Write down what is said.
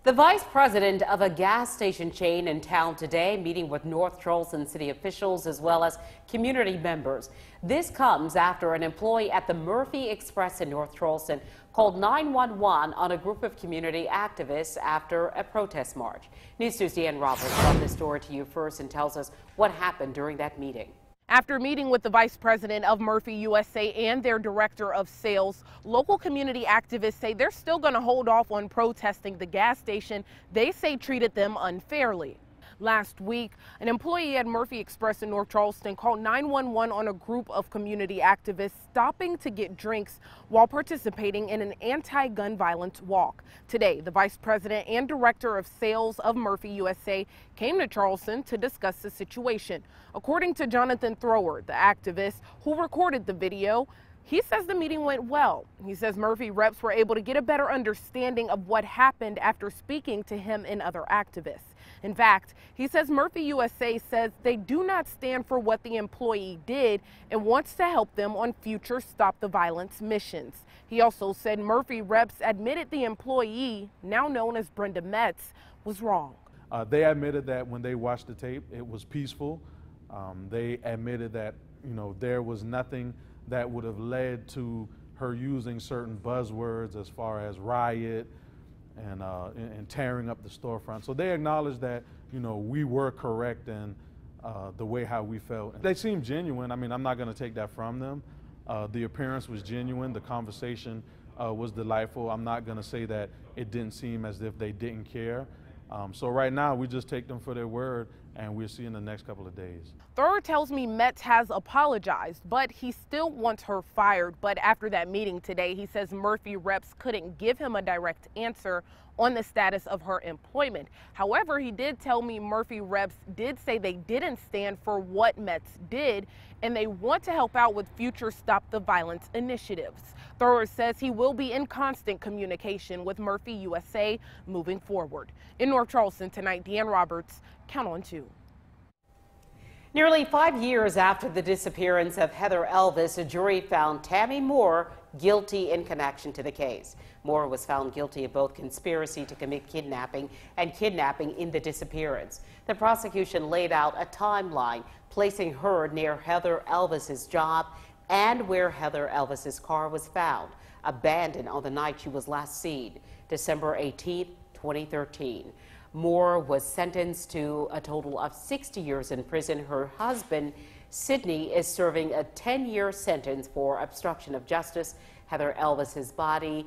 The vice president of a gas station chain in town today meeting with North Charleston city officials as well as community members. This comes after an employee at the Murphy Express in North Charleston called 911 on a group of community activists after a protest march. News 2's Deanne Roberts brought this story to you first and tells us what happened during that meeting. After meeting with the vice president of Murphy USA and their director of sales, local community activists say they're still going to hold off on protesting the gas station they say treated them unfairly. Last week, an employee at Murphy Express in North Charleston called 911 on a group of community activists stopping to get drinks while participating in an anti-gun violence walk. Today, the vice president and director of sales of Murphy USA came to Charleston to discuss the situation. According to Jonathan Thrower, the activist who recorded the video, he says the meeting went well. He says Murphy reps were able to get a better understanding of what happened after speaking to him and other activists. In fact, he says Murphy USA says they do not stand for what the employee did and wants to help them on future Stop the Violence missions. He also said Murphy reps admitted the employee, now known as Brenda Metz, was wrong. They admitted that when they watched the tape, it was peaceful. They admitted that, there was nothing that would have led to her using certain buzzwords as far as riot and tearing up the storefront. So they acknowledged that, we were correct in the way how we felt. They seemed genuine. I mean, I'm not going to take that from them. The appearance was genuine. The conversation was delightful. I'm not going to say that it didn't seem as if they didn't care. So right now, we just take them for their word, and we'll see in the next couple of days. Thurr tells me Metz has apologized, but he still wants her fired. But after that meeting today, he says Murphy reps couldn't give him a direct answer on the status of her employment. However, he did tell me Murphy reps did say they didn't stand for what Metz did, and they want to help out with future Stop the Violence initiatives. Thurr says he will be in constant communication with Murphy USA moving forward. In North Charleston tonight, Deanne Roberts, Count on 2. Nearly 5 years after the disappearance of Heather Elvis, a jury found Tammy Moore guilty in connection to the case. Moore was found guilty of both conspiracy to commit kidnapping and kidnapping in the disappearance. The prosecution laid out a timeline placing her near Heather Elvis's job and where Heather Elvis's car was found, abandoned on the night she was last seen, December 18, 2013. Moore was sentenced to a total of 60 years in prison. Her husband, Sidney, is serving a 10-year sentence for obstruction of justice. Heather Elvis's body